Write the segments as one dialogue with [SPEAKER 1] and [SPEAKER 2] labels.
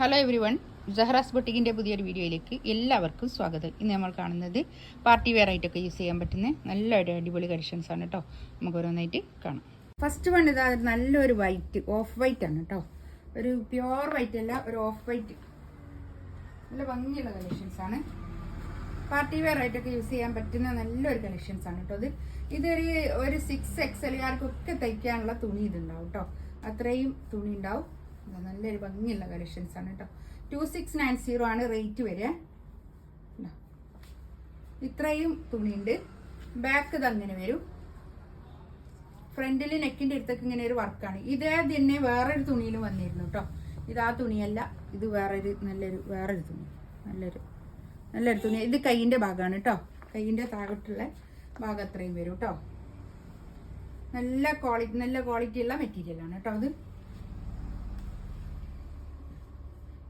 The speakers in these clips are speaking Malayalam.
[SPEAKER 1] ഹലോ എവരി വൺ, ജഹറാസ് ബൊട്ടിക്കിൻ്റെ പുതിയൊരു വീഡിയോയിലേക്ക് എല്ലാവർക്കും സ്വാഗതം. ഇന്ന് നമ്മൾ കാണുന്നത് പാർട്ടി വെയർ ആയിട്ടൊക്കെ യൂസ് ചെയ്യാൻ പറ്റുന്ന നല്ലൊരു അടിപൊളി കളക്ഷൻസ് ആണ് കേട്ടോ. നമുക്ക് ഓരോന്നായിട്ട് കാണാം. ഫസ്റ്റ് വൺ ഇതാ നല്ലൊരു വൈറ്റ്, ഓഫ് വൈറ്റ് ആണ് കേട്ടോ. ഒരു പ്യുവർ വൈറ്റ് അല്ല, ഒരു ഓഫ് വൈറ്റ്. നല്ല ഭംഗിയുള്ള കളക്ഷൻസ് ആണ്. പാർട്ടി വെയർ ആയിട്ടൊക്കെ യൂസ് ചെയ്യാൻ പറ്റുന്ന നല്ലൊരു കളക്ഷൻസ് ആണ് കേട്ടോ. ഒരു 6XL കാർക്കൊക്കെ തയ്ക്കാനുള്ള തുണി ഇതുണ്ടാവും കേട്ടോ. അത്രയും തുണി ഉണ്ടാവും. നല്ലൊരു ഭംഗിയുള്ള കളക്ഷൻസ് ആണ് കേട്ടോ. 2690 ആണ് റേറ്റ് വരിക. ഇത്രയും തുണിയുണ്ട്. ബാക്ക് അങ്ങനെ വരും. ഫ്രണ്ടിൽ നെക്കിന്റെ അടുത്തൊക്കെ ഇങ്ങനെ ഒരു വർക്കാണ്. ഇതേ തന്നെ വേറൊരു തുണിയിലും വന്നിരുന്നു കേട്ടോ. ഇത് ആ തുണിയല്ല, ഇത് വേറൊരു തുണി. നല്ലൊരു തുണി. ഇത് കൈയിന്റെ ഭാഗമാണ് കേട്ടോ. കൈയിന്റെ താഴോട്ടുള്ള ഭാഗം അത്രയും വരും കേട്ടോ. നല്ല ക്വാളിറ്റി ഉള്ള മെറ്റീരിയൽ ആണ് കേട്ടോ. അത്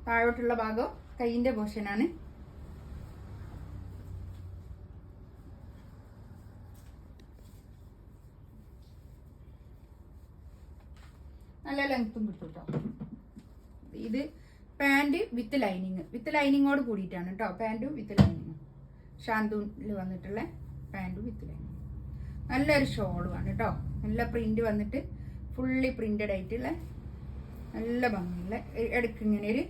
[SPEAKER 1] താഴോട്ടുള്ള ഭാഗം കൈയിന്റെ പോർഷനാണ്. നല്ല ലെങ്ത്തും കിട്ടും കേട്ടോ. ഇത് പാന്റ് വിത്ത് ലൈനിങ്ങോട് കൂടിയിട്ടാണ് കേട്ടോ. പാന്റും വിത്ത് ലൈനിങ്ങും, ഷാന്തൂനിൽ വന്നിട്ടുള്ള പാന്റും വിത്ത് ലൈനിങ്. നല്ലൊരു ഷോളുമാണ് കേട്ടോ. നല്ല പ്രിന്റ് വന്നിട്ട് ഫുള്ളി പ്രിന്റഡ് ആയിട്ടുള്ള നല്ല ഭംഗിയുള്ള ഇടയ്ക്ക് ഇങ്ങനെ ഒരു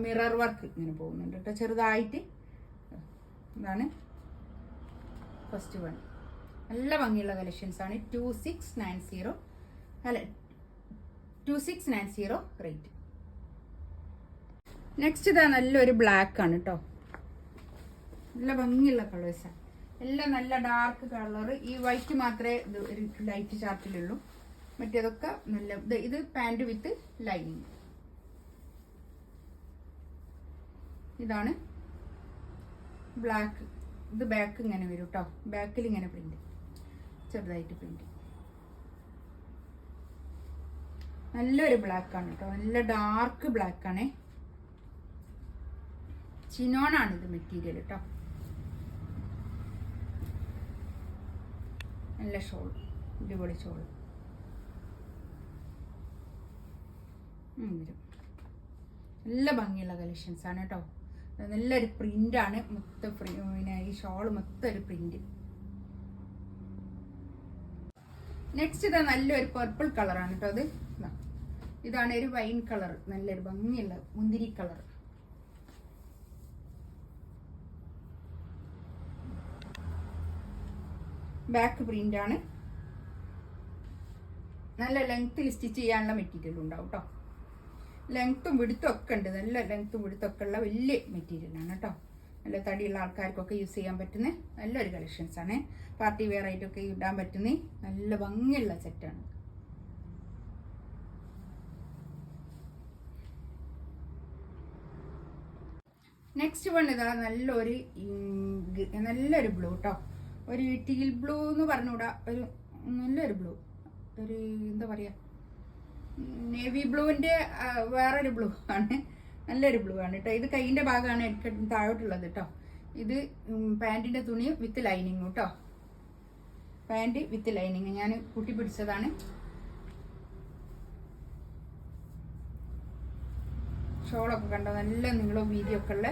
[SPEAKER 1] മിറർ വർക്ക് ഇങ്ങനെ പോകുന്നുണ്ട് കേട്ടോ, ചെറുതായിട്ട്. ഇതാണ് ഫസ്റ്റ് വൺ. നല്ല ഭംഗിയുള്ള കളക്ഷൻസ് ആണ്. 2690 റേറ്റ്. നെക്സ്റ്റ് ഇതാ നല്ലൊരു ബ്ലാക്ക് ആണ് കേട്ടോ. നല്ല ഭംഗിയുള്ള കളേഴ്സാണ്. എല്ലാം നല്ല ഡാർക്ക് കളർ. ഈ വൈറ്റ് മാത്രമേ ഇത് ഒരു ലൈറ്റ് ചാർട്ടിലുള്ളൂ. മറ്റേതൊക്കെ നല്ല. ഇത് പാന്റ് വിത്ത് ലൈനിങ്. ഇതാണ് ബ്ലാക്ക്. ഇത് ബാക്ക് ഇങ്ങനെ വരും കേട്ടോ. ബാക്കിൽ ഇങ്ങനെ പ്രിന്റ്, ചെറുതായിട്ട് പ്രിന്റ്. നല്ലൊരു ബ്ലാക്ക് ആണ് കേട്ടോ. നല്ല ഡാർക്ക് ബ്ലാക്ക് ആണ്. ചിനോണാണ് ഇത് മെറ്റീരിയൽ കേട്ടോ. നല്ല ഷോൾ, അടിപൊളി ഷോൾ. നല്ല ഭംഗിയുള്ള കളക്ഷൻസ് ആണ് കേട്ടോ. നല്ലൊരു പ്രിന്റ് ആണ് മൊത്തം. പിന്നെ ഈ ഷോൾ മൊത്തം ഒരു പ്രിന്റ്. നെക്സ്റ്റ് ഇതാ നല്ലൊരു പർപ്പിൾ കളറാണ് കേട്ടോ. ഇതാണ് ഒരു വൈൻ കളർ. നല്ലൊരു ഭംഗിയുള്ള മുന്തിരി കളർ. ബാക്ക് പ്രിന്റ് ആണ്. നല്ല ലെങ്ത്തിൽ സ്റ്റിച്ച് ചെയ്യാനുള്ള മെറ്റീരിയൽ ഉണ്ടാവും കേട്ടോ. ലെങ്ത്തും വിടുത്തും ഒക്കെ ഉണ്ട്. നല്ല ലെങ്ത്തും വിടുത്തൊക്കെ ഉള്ള വലിയ മെറ്റീരിയലാണ് കേട്ടോ. നല്ല തടിയുള്ള ആൾക്കാർക്കൊക്കെ യൂസ് ചെയ്യാൻ പറ്റുന്ന നല്ലൊരു കളക്ഷൻസ് ആണ്. പാർട്ടി വെയർ ആയിട്ടൊക്കെ ഇടാൻ പറ്റുന്ന നല്ല ഭംഗിയുള്ള സെറ്റാണ്. നെക്സ്റ്റ് വൺ ഇതാ നല്ലൊരു ബ്ലൂ കേട്ടോ. ഒരു ടീൽ ബ്ലൂ എന്ന് പറഞ്ഞുകൂടാ, ഒരു നല്ലൊരു ബ്ലൂ. ഒരു എന്താ പറയാ, നേവി ബ്ലൂവിന്റെ വേറൊരു ബ്ലൂ ആണ്. നല്ലൊരു ബ്ലൂ ആണ് കേട്ടോ. ഇത് കൈയിന്റെ ഭാഗമാണ് താഴോട്ടുള്ളത് കേട്ടോ. ഇത് പാന്റിന്റെ തുണി വിത്ത് ലൈനിങ് കേട്ടോ. പാന്റ് വിത്ത് ലൈനിങ് ഞാൻ കൂട്ടി പിടിച്ചതാണ്. ഷോളൊക്കെ കണ്ടോ, നല്ല നീളവും വീതിയൊക്കെ ഉള്ള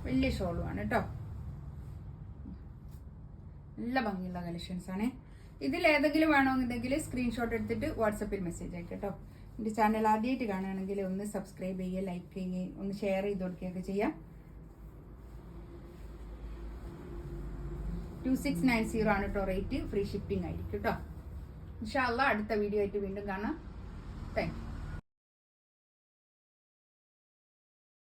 [SPEAKER 1] വലിയ ഷോളുമാണ് കേട്ടോ. നല്ല ഭംഗിയുള്ള കളക്ഷൻസ് ആണ്. ഇതിൽ ഏതെങ്കിലും വേണമെന്നുണ്ടെങ്കിൽ സ്ക്രീൻഷോട്ട് എടുത്തിട്ട് വാട്സപ്പിൽ മെസ്സേജ് അയക്കാം കേട്ടോ. എൻ്റെ ചാനൽ ആദ്യമായിട്ട് കാണുകയാണെങ്കിൽ ഒന്ന് സബ്സ്ക്രൈബ് ചെയ്യുക, ലൈക്ക് ചെയ്യുക, ഒന്ന് ഷെയർ ചെയ്ത് കൊടുക്കുകയൊക്കെ ചെയ്യാം. 2690 ആണ് കേട്ടോ റേറ്റ്. ഫ്രീ ഷിപ്പിംഗ് ആയിരിക്കും കേട്ടോ. ഇൻഷാ അല്ലാഹ് അടുത്ത വീഡിയോ ആയിട്ട് വീണ്ടും കാണാം. Thank you.